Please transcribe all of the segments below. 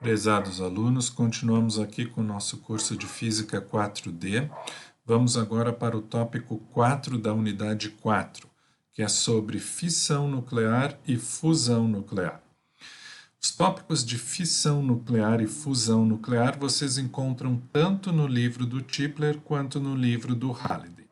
Prezados alunos, continuamos aqui com o nosso curso de Física 4D. Vamos agora para o tópico 4 da unidade 4, que é sobre fissão nuclear e fusão nuclear. Os tópicos de fissão nuclear e fusão nuclear vocês encontram tanto no livro do Tipler quanto no livro do Halliday.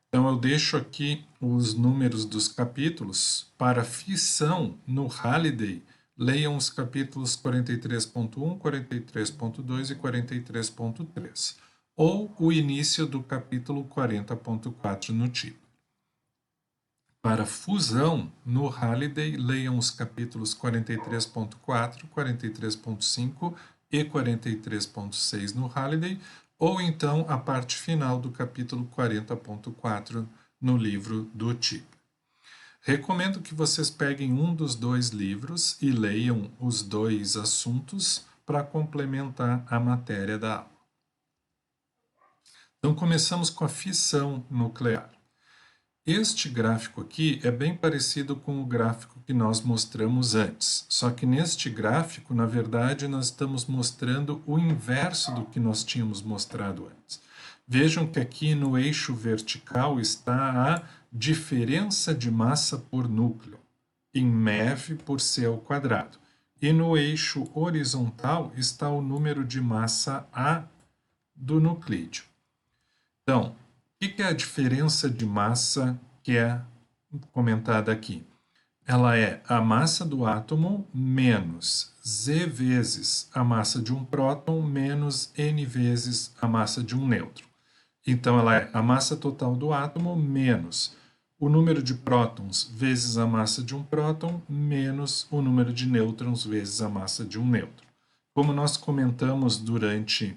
Então eu deixo aqui os números dos capítulos. Para fissão no Halliday, leiam os capítulos 43.1, 43.2 e 43.3, ou o início do capítulo 40.4 no Tipler. Para fusão, no Halliday, leiam os capítulos 43.4, 43.5 e 43.6 no Halliday, ou então a parte final do capítulo 40.4 no livro do Tipler. Recomendo que vocês peguem um dos dois livros e leiam os dois assuntos para complementar a matéria da aula. Então, começamos com a fissão nuclear. Este gráfico aqui é bem parecido com o gráfico que nós mostramos antes, só que neste gráfico, na verdade, nós estamos mostrando o inverso do que nós tínhamos mostrado antes. Vejam que aqui no eixo vertical está a diferença de massa por núcleo, em MeV por C ao quadrado. E no eixo horizontal está o número de massa A do nuclídeo. Então, o que é a diferença de massa que é comentada aqui? Ela é a massa do átomo menos Z vezes a massa de um próton menos N vezes a massa de um nêutron. Então, ela é a massa total do átomo menos o número de prótons vezes a massa de um próton menos o número de nêutrons vezes a massa de um nêutron. Como nós comentamos durante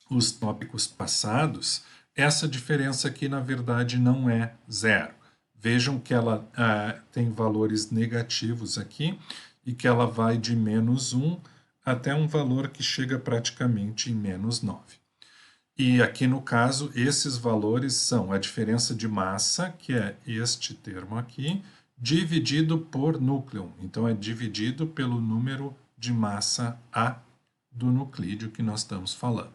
os tópicos passados, essa diferença aqui, na verdade, não é zero. Vejam que ela tem valores negativos aqui e que ela vai de menos 1 até um valor que chega praticamente em menos 9. E aqui, no caso, esses valores são a diferença de massa, que é este termo aqui, dividido por núcleo. Então, é dividido pelo número de massa A do nuclídeo que nós estamos falando.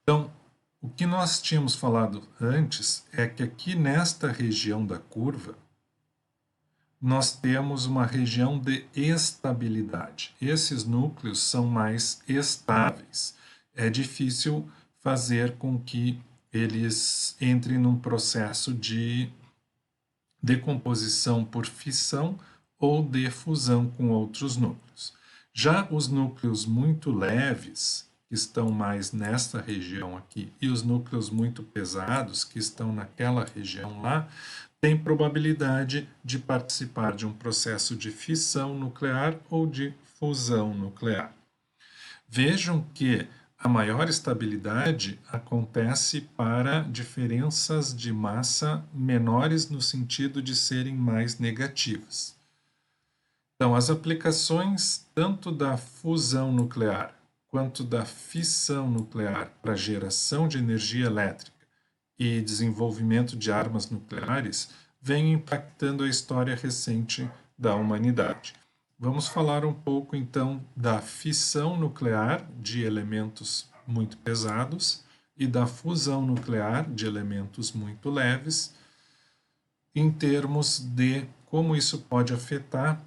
Então, o que nós tínhamos falado antes é que aqui nesta região da curva, nós temos uma região de estabilidade. Esses núcleos são mais estáveis. É difícil fazer com que eles entrem num processo de decomposição por fissão ou de fusão com outros núcleos. Já os núcleos muito leves, que estão mais nesta região aqui, e os núcleos muito pesados, que estão naquela região lá, têm probabilidade de participar de um processo de fissão nuclear ou de fusão nuclear. Vejam que a maior estabilidade acontece para diferenças de massa menores no sentido de serem mais negativas. Então, as aplicações tanto da fusão nuclear quanto da fissão nuclear para geração de energia elétrica e desenvolvimento de armas nucleares vêm impactando a história recente da humanidade. Vamos falar um pouco, então, da fissão nuclear de elementos muito pesados e da fusão nuclear de elementos muito leves, em termos de como isso pode afetar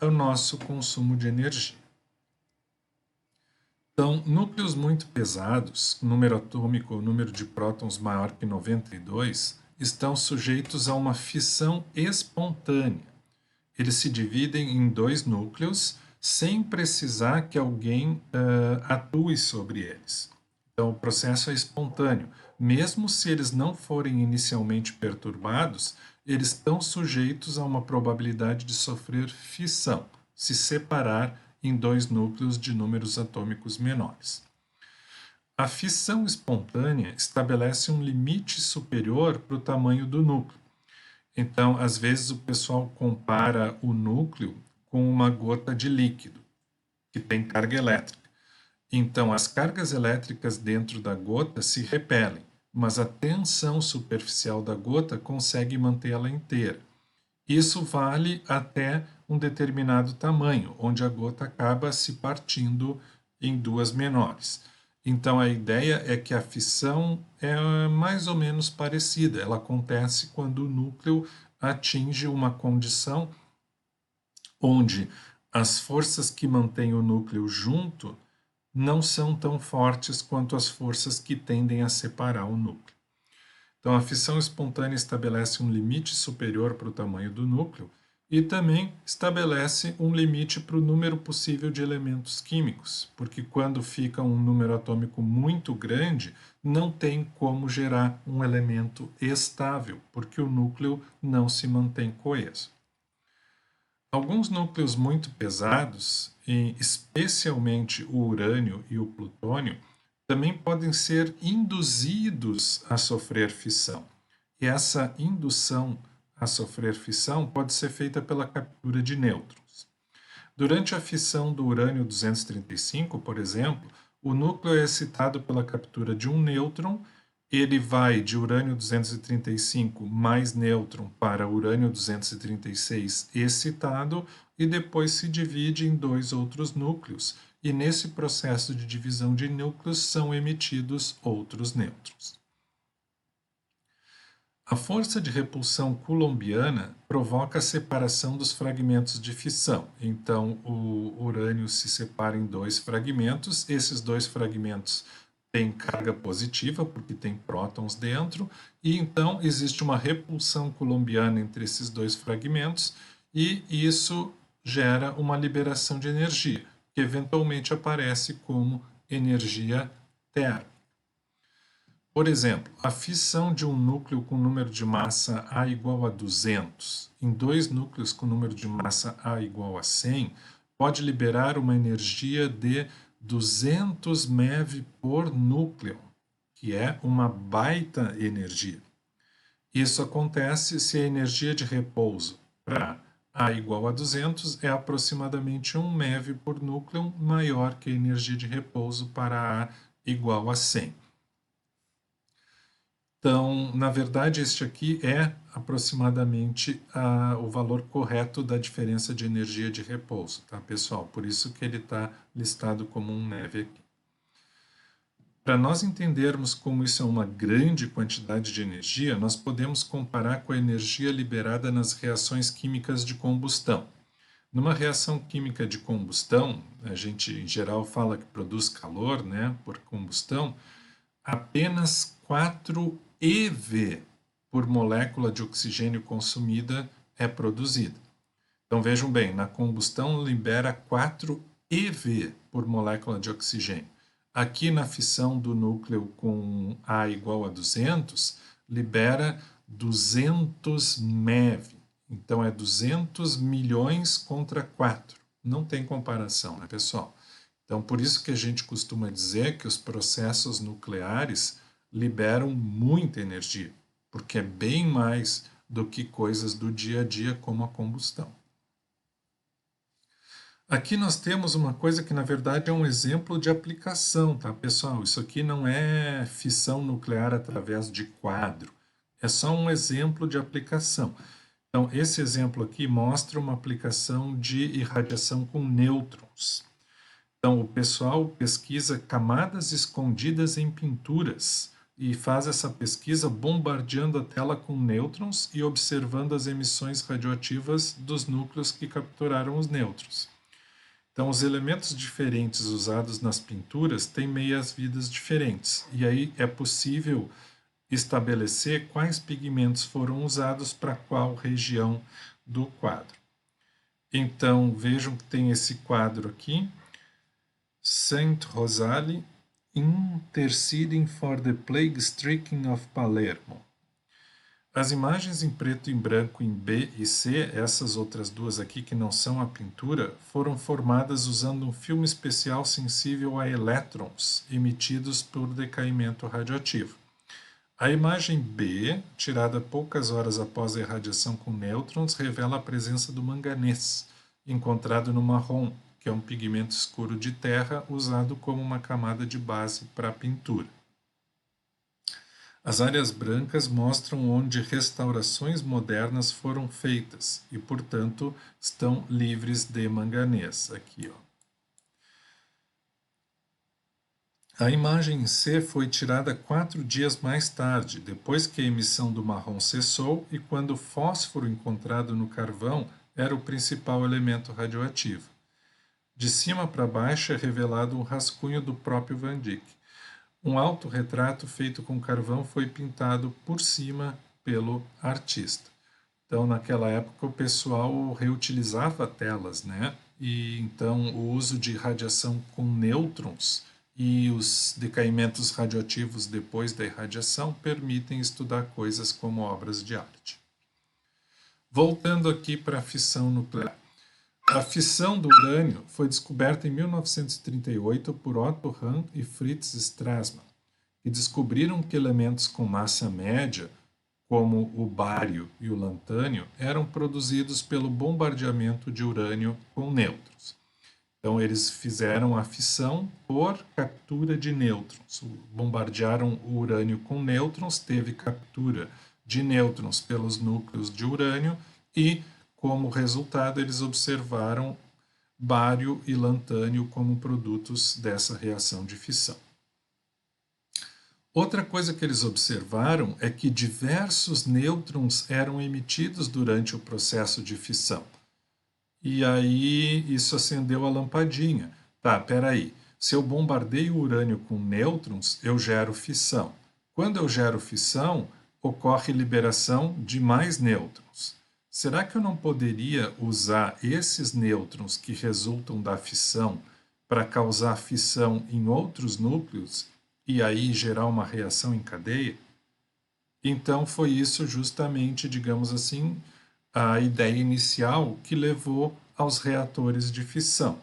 o nosso consumo de energia. Então, núcleos muito pesados, número atômico ou número de prótons maior que 92, estão sujeitos a uma fissão espontânea. Eles se dividem em dois núcleos sem precisar que alguém atue sobre eles. Então, o processo é espontâneo. Mesmo se eles não forem inicialmente perturbados, eles estão sujeitos a uma probabilidade de sofrer fissão, se separar em dois núcleos de números atômicos menores. A fissão espontânea estabelece um limite superior para o tamanho do núcleo. Então, às vezes o pessoal compara o núcleo com uma gota de líquido, que tem carga elétrica. Então, as cargas elétricas dentro da gota se repelem, mas a tensão superficial da gota consegue mantê-la inteira. Isso vale até um determinado tamanho, onde a gota acaba se partindo em duas menores. Então a ideia é que a fissão é mais ou menos parecida, ela acontece quando o núcleo atinge uma condição onde as forças que mantêm o núcleo junto não são tão fortes quanto as forças que tendem a separar o núcleo. Então, a fissão espontânea estabelece um limite superior para o tamanho do núcleo e também estabelece um limite para o número possível de elementos químicos, porque quando fica um número atômico muito grande, não tem como gerar um elemento estável, porque o núcleo não se mantém coeso. Alguns núcleos muito pesados, especialmente o urânio e o plutônio, também podem ser induzidos a sofrer fissão. E essa indução a sofrer fissão pode ser feita pela captura de nêutrons. Durante a fissão do urânio 235, por exemplo, o núcleo é excitado pela captura de um nêutron. Ele vai de urânio 235 mais nêutron para urânio 236 excitado e depois se divide em dois outros núcleos. E nesse processo de divisão de núcleos são emitidos outros nêutrons. A força de repulsão coulombiana provoca a separação dos fragmentos de fissão. Então, o urânio se separa em dois fragmentos. Esses dois fragmentos têm carga positiva, porque tem prótons dentro, e então existe uma repulsão coulombiana entre esses dois fragmentos, e isso gera uma liberação de energia, que eventualmente aparece como energia térmica. Por exemplo, a fissão de um núcleo com número de massa A igual a 200 em dois núcleos com número de massa A igual a 100 pode liberar uma energia de 200 MeV por núcleo, que é uma baita energia. Isso acontece se a energia de repouso para A igual a 200 é aproximadamente 1 MeV por núcleo, maior que a energia de repouso para A igual a 100. Então, na verdade, este aqui é aproximadamente o valor correto da diferença de energia de repouso, tá, pessoal? Por isso que ele está listado como um MeV aqui. Para nós entendermos como isso é uma grande quantidade de energia, nós podemos comparar com a energia liberada nas reações químicas de combustão. Numa reação química de combustão, a gente em geral fala que produz calor, né, por combustão, apenas 4 eV por molécula de oxigênio consumida é produzida. Então vejam bem, na combustão libera 4 eV por molécula de oxigênio. Aqui na fissão do núcleo com A igual a 200, libera 200 MeV. Então é 200 milhões contra 4. Não tem comparação, né, pessoal? Então, por isso que a gente costuma dizer que os processos nucleares liberam muita energia, porque é bem mais do que coisas do dia a dia como a combustão. Aqui nós temos uma coisa que na verdade é um exemplo de aplicação, tá, pessoal? Isso aqui não é fissão nuclear através de quadro, é só um exemplo de aplicação. Então, esse exemplo aqui mostra uma aplicação de irradiação com nêutrons. Então, o pessoal pesquisa camadas escondidas em pinturas e faz essa pesquisa bombardeando a tela com nêutrons e observando as emissões radioativas dos núcleos que capturaram os nêutrons. Então, os elementos diferentes usados nas pinturas têm meias-vidas diferentes, e aí é possível estabelecer quais pigmentos foram usados para qual região do quadro. Então, vejam que tem esse quadro aqui, Saint Rosalie Interceding for the Plague-stricken of Palermo. As imagens em preto e branco em B e C, essas outras duas aqui que não são a pintura, foram formadas usando um filme especial sensível a elétrons emitidos por decaimento radioativo. A imagem B, tirada poucas horas após a irradiação com nêutrons, revela a presença do manganês, encontrado no marrom, que é um pigmento escuro de terra usado como uma camada de base para a pintura. As áreas brancas mostram onde restaurações modernas foram feitas e, portanto, estão livres de manganês. Aqui, ó. A imagem em C foi tirada 4 dias mais tarde, depois que a emissão do marrom cessou e quando o fósforo encontrado no carvão era o principal elemento radioativo. De cima para baixo é revelado um rascunho do próprio Van Dyck. Um autorretrato feito com carvão foi pintado por cima pelo artista. Então, naquela época, o pessoal reutilizava telas, né? E então o uso de radiação com nêutrons e os decaimentos radioativos depois da irradiação permitem estudar coisas como obras de arte. Voltando aqui para a fissão nuclear. A fissão do urânio foi descoberta em 1938 por Otto Hahn e Fritz Strassmann, que descobriram que elementos com massa média, como o bário e o lantânio, eram produzidos pelo bombardeamento de urânio com nêutrons. Então, eles fizeram a fissão por captura de nêutrons. Bombardearam o urânio com nêutrons, teve captura de nêutrons pelos núcleos de urânio e, como resultado, eles observaram bário e lantânio como produtos dessa reação de fissão. Outra coisa que eles observaram é que diversos nêutrons eram emitidos durante o processo de fissão. E aí isso acendeu a lampadinha. Tá, peraí. Se eu bombardeio o urânio com nêutrons, eu gero fissão. Quando eu gero fissão, ocorre liberação de mais nêutrons. Será que eu não poderia usar esses nêutrons que resultam da fissão para causar fissão em outros núcleos e aí gerar uma reação em cadeia? Então foi isso justamente, digamos assim, a ideia inicial que levou aos reatores de fissão.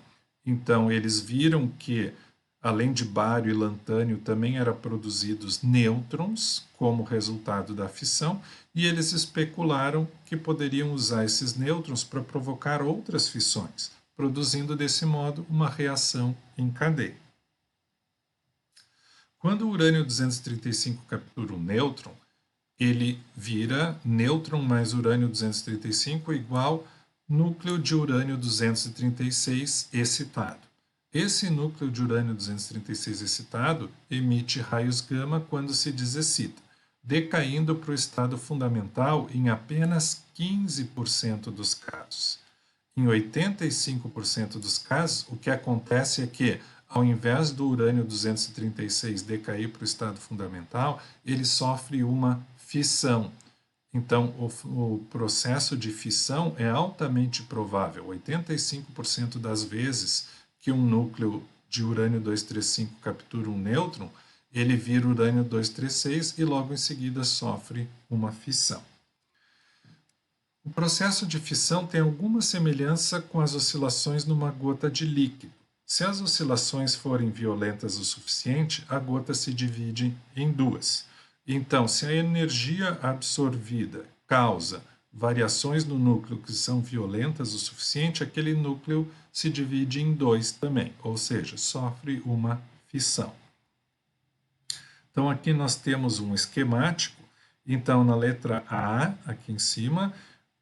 Então eles viram que, além de bário e lantânio, também eram produzidos nêutrons como resultado da fissão, e eles especularam que poderiam usar esses nêutrons para provocar outras fissões, produzindo desse modo uma reação em cadeia. Quando o urânio 235 captura um nêutron, ele vira nêutron mais urânio 235 igual núcleo de urânio 236 excitado. Esse núcleo de urânio 236 excitado emite raios gama quando se desexcita, decaindo para o estado fundamental em apenas 15% dos casos. Em 85% dos casos, o que acontece é que, ao invés do urânio 236 decair para o estado fundamental, ele sofre uma fissão. Então, o processo de fissão é altamente provável. 85% das vezes que um núcleo de urânio 235 captura um nêutron, ele vira urânio 236 e logo em seguida sofre uma fissão. O processo de fissão tem alguma semelhança com as oscilações numa gota de líquido. Se as oscilações forem violentas o suficiente, a gota se divide em duas. Então, se a energia absorvida causa variações no núcleo que são violentas o suficiente, aquele núcleo se divide em dois também, ou seja, sofre uma fissão. Então, aqui nós temos um esquemático. Então, na letra A, aqui em cima,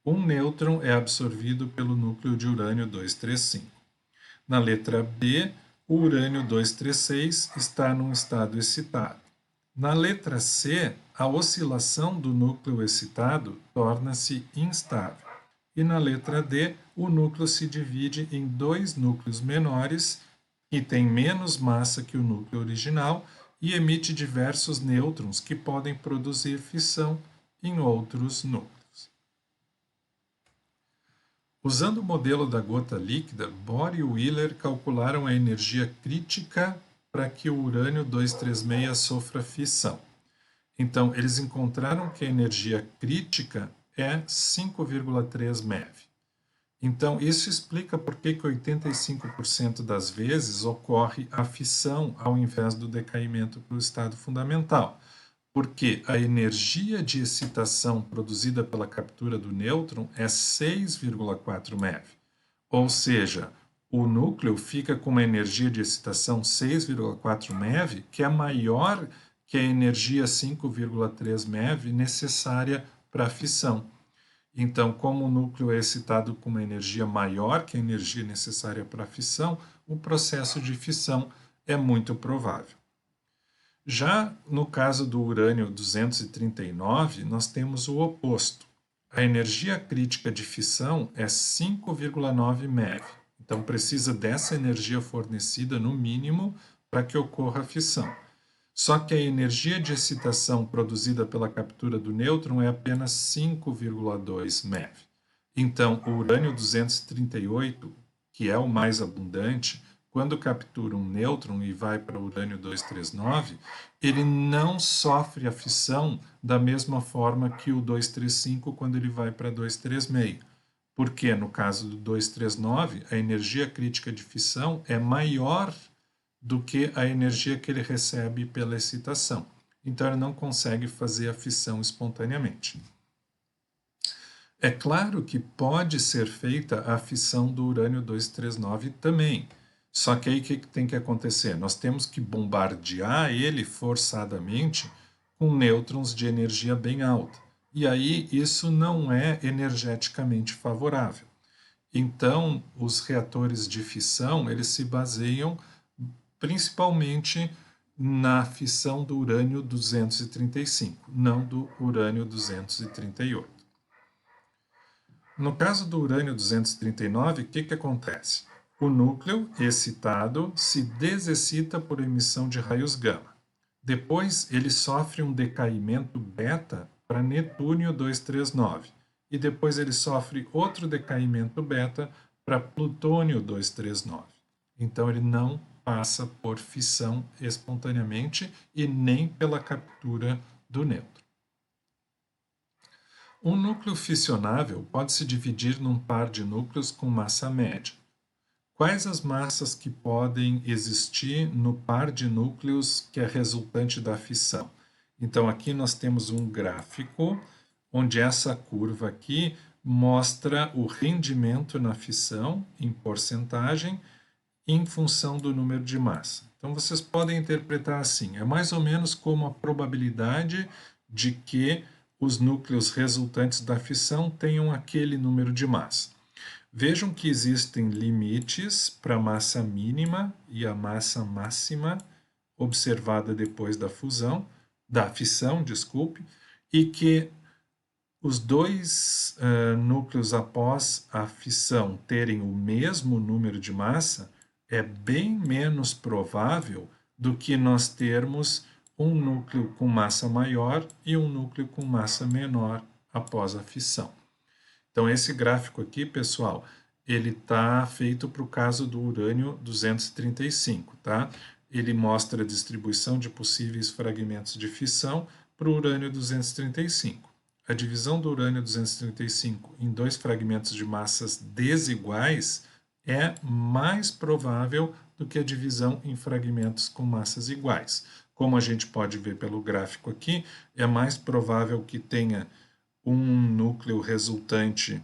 um nêutron é absorvido pelo núcleo de urânio 235. Na letra B, o urânio 236 está num estado excitado. Na letra C, a oscilação do núcleo excitado torna-se instável. E na letra D, o núcleo se divide em dois núcleos menores, que têm menos massa que o núcleo original, e emite diversos nêutrons que podem produzir fissão em outros núcleos. Usando o modelo da gota líquida, Bohr e Wheeler calcularam a energia crítica para que o urânio 236 sofra fissão. Então, eles encontraram que a energia crítica é 5,3 MeV. Então, isso explica por que 85% das vezes ocorre a fissão ao invés do decaimento para o estado fundamental. Porque a energia de excitação produzida pela captura do nêutron é 6,4 MeV. Ou seja, o núcleo fica com uma energia de excitação 6,4 MeV, que é maior que é a energia 5,3 MeV necessária para a fissão. Então, como o núcleo é excitado com uma energia maior que a energia necessária para a fissão, o processo de fissão é muito provável. Já no caso do urânio 239, nós temos o oposto. A energia crítica de fissão é 5,9 MeV. Então, precisa dessa energia fornecida no mínimo para que ocorra a fissão. Só que a energia de excitação produzida pela captura do nêutron é apenas 5,2 MeV. Então, o urânio 238, que é o mais abundante, quando captura um nêutron e vai para o urânio 239, ele não sofre a fissão da mesma forma que o 235 quando ele vai para 236. Porque no caso do 239, a energia crítica de fissão é maior do que a energia que ele recebe pela excitação. Então ele não consegue fazer a fissão espontaneamente. É claro que pode ser feita a fissão do urânio 239 também. Só que aí o que tem que acontecer? Nós temos que bombardear ele forçadamente com nêutrons de energia bem alta. E aí isso não é energeticamente favorável. Então, os reatores de fissão, eles se baseiam principalmente na fissão do urânio 235, não do urânio 238. No caso do urânio 239, o que acontece? O núcleo excitado se desexcita por emissão de raios gama. Depois, ele sofre um decaimento beta para netúnio 239. E depois ele sofre outro decaimento beta para plutônio 239. Então, ele não passa por fissão espontaneamente e nem pela captura do nêutron. Um núcleo fissionável pode se dividir num par de núcleos com massa média. Quais as massas que podem existir no par de núcleos que é resultante da fissão? Então, aqui nós temos um gráfico onde essa curva aqui mostra o rendimento na fissão em porcentagem em função do número de massa. Então, vocês podem interpretar assim, é mais ou menos como a probabilidade de que os núcleos resultantes da fissão tenham aquele número de massa. Vejam que existem limites para a massa mínima e a massa máxima observada depois da fissão, e que os dois núcleos após a fissão terem o mesmo número de massa é bem menos provável do que nós termos um núcleo com massa maior e um núcleo com massa menor após a fissão. Então, esse gráfico aqui, pessoal, ele está feito para o caso do urânio 235, tá? Ele mostra a distribuição de possíveis fragmentos de fissão para o urânio 235. A divisão do urânio 235 em dois fragmentos de massas desiguais é mais provável do que a divisão em fragmentos com massas iguais. Como a gente pode ver pelo gráfico aqui, é mais provável que tenha um núcleo resultante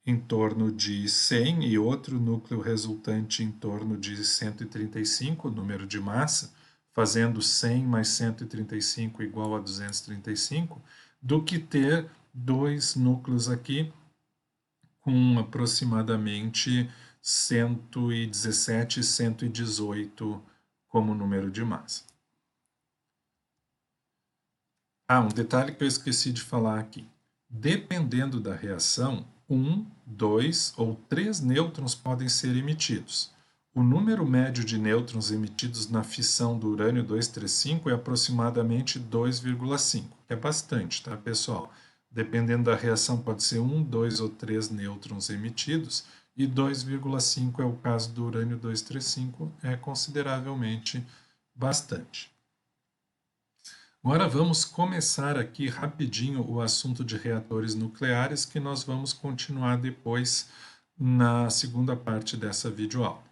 em torno de 100 e outro núcleo resultante em torno de 135, número de massa, fazendo 100 mais 135 igual a 235, do que ter dois núcleos aqui com aproximadamente 117 e 118 como número de massa. Um detalhe que eu esqueci de falar aqui. Dependendo da reação, 1, 2 ou 3 nêutrons podem ser emitidos. O número médio de nêutrons emitidos na fissão do urânio 235 é aproximadamente 2,5, que é bastante, tá, pessoal? Dependendo da reação, pode ser 1, 2 ou 3 nêutrons emitidos, e 2,5 é o caso do urânio 235, é consideravelmente bastante. Agora vamos começar aqui rapidinho o assunto de reatores nucleares, que nós vamos continuar depois na segunda parte dessa videoaula.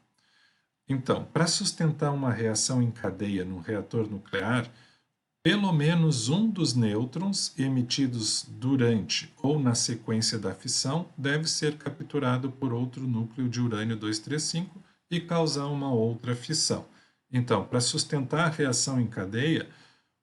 Então, para sustentar uma reação em cadeia num reator nuclear, pelo menos um dos nêutrons emitidos durante ou na sequência da fissão deve ser capturado por outro núcleo de urânio 235 e causar uma outra fissão. Então, para sustentar a reação em cadeia,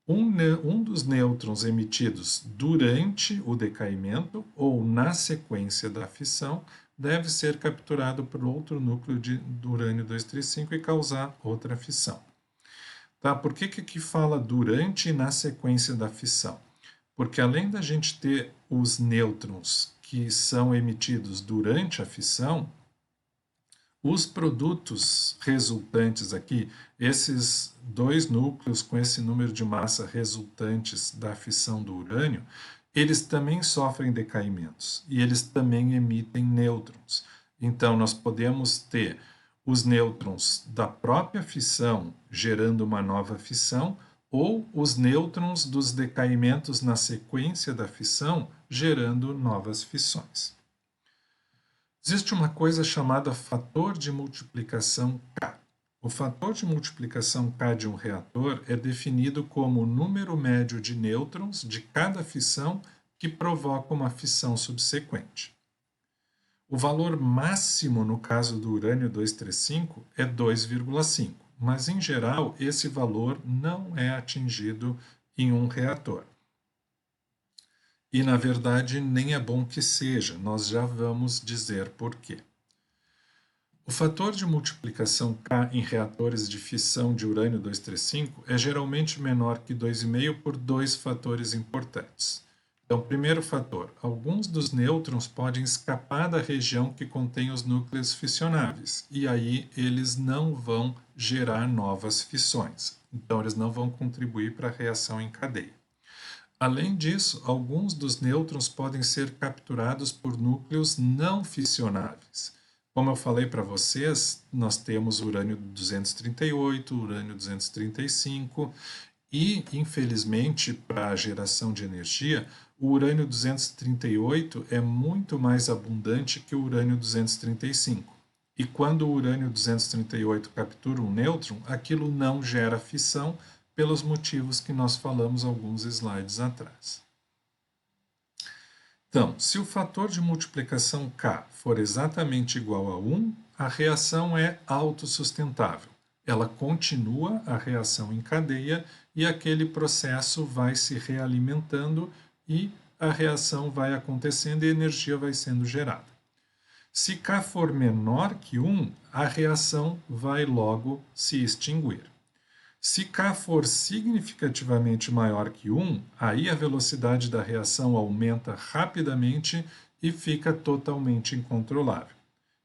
um dos nêutrons emitidos durante o decaimento ou na sequência da fissão deve ser capturado por outro núcleo do urânio 235 e causar outra fissão. Tá? Por que aqui fala durante e na sequência da fissão? Porque além da gente ter os nêutrons que são emitidos durante a fissão, os produtos resultantes aqui, esses dois núcleos com esse número de massa resultantes da fissão do urânio, eles também sofrem decaimentos e eles também emitem nêutrons. Então, nós podemos ter os nêutrons da própria fissão gerando uma nova fissão ou os nêutrons dos decaimentos na sequência da fissão gerando novas fissões. Existe uma coisa chamada fator de multiplicação K. O fator de multiplicação K de um reator é definido como o número médio de nêutrons de cada fissão que provoca uma fissão subsequente. O valor máximo no caso do urânio 235 é 2,5, mas em geral esse valor não é atingido em um reator. E na verdade nem é bom que seja, nós já vamos dizer por quê. O fator de multiplicação K em reatores de fissão de urânio 235 é geralmente menor que 2,5 por dois fatores importantes. Então, primeiro fator, alguns dos nêutrons podem escapar da região que contém os núcleos fissionáveis, e aí eles não vão gerar novas fissões. Então, eles não vão contribuir para a reação em cadeia. Além disso, alguns dos nêutrons podem ser capturados por núcleos não fissionáveis. Como eu falei para vocês, nós temos urânio 238, urânio 235 e, infelizmente, para a geração de energia, o urânio 238 é muito mais abundante que o urânio 235. E quando o urânio 238 captura um nêutron, aquilo não gera fissão, pelos motivos que nós falamos alguns slides atrás. Então, se o fator de multiplicação K for exatamente igual a 1, a reação é autossustentável. Ela continua a reação em cadeia e aquele processo vai se realimentando e a reação vai acontecendo e a energia vai sendo gerada. Se K for menor que 1, a reação vai logo se extinguir. Se K for significativamente maior que 1, aí a velocidade da reação aumenta rapidamente e fica totalmente incontrolável.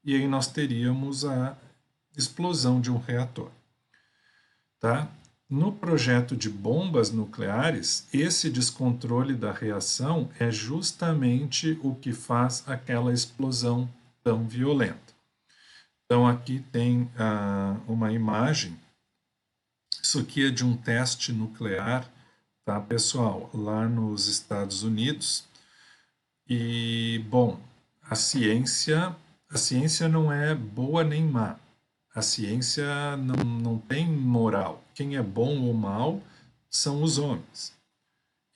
E aí nós teríamos a explosão de um reator. Tá? No projeto de bombas nucleares, esse descontrole da reação é justamente o que faz aquela explosão tão violenta. Então aqui tem uma imagem. Isso aqui é de um teste nuclear, tá, pessoal, lá nos Estados Unidos. E, bom, a ciência não é boa nem má. A ciência não tem moral. Quem é bom ou mal são os homens.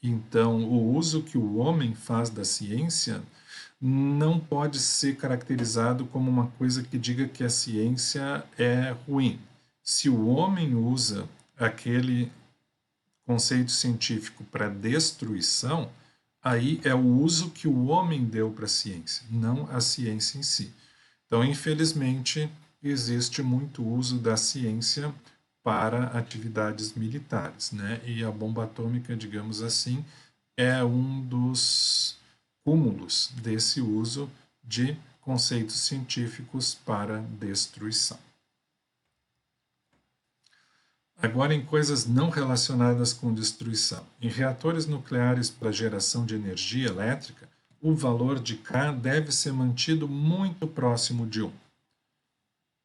Então, o uso que o homem faz da ciência não pode ser caracterizado como uma coisa que diga que a ciência é ruim. Se o homem usa aquele conceito científico para destruição, aí é o uso que o homem deu para a ciência, não a ciência em si. Então, infelizmente, existe muito uso da ciência para atividades militares, né? E a bomba atômica, digamos assim, é um dos cúmulos desse uso de conceitos científicos para destruição. Agora, em coisas não relacionadas com destruição. Em reatores nucleares para geração de energia elétrica, o valor de K deve ser mantido muito próximo de 1.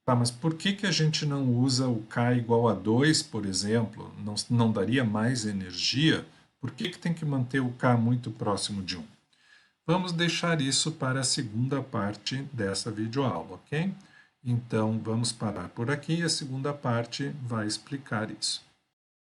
Tá, mas por que a gente não usa o K igual a 2, por exemplo? Não daria mais energia? Por que tem que manter o K muito próximo de 1? Vamos deixar isso para a segunda parte dessa videoaula, ok? Então, vamos parar por aqui e a segunda parte vai explicar isso.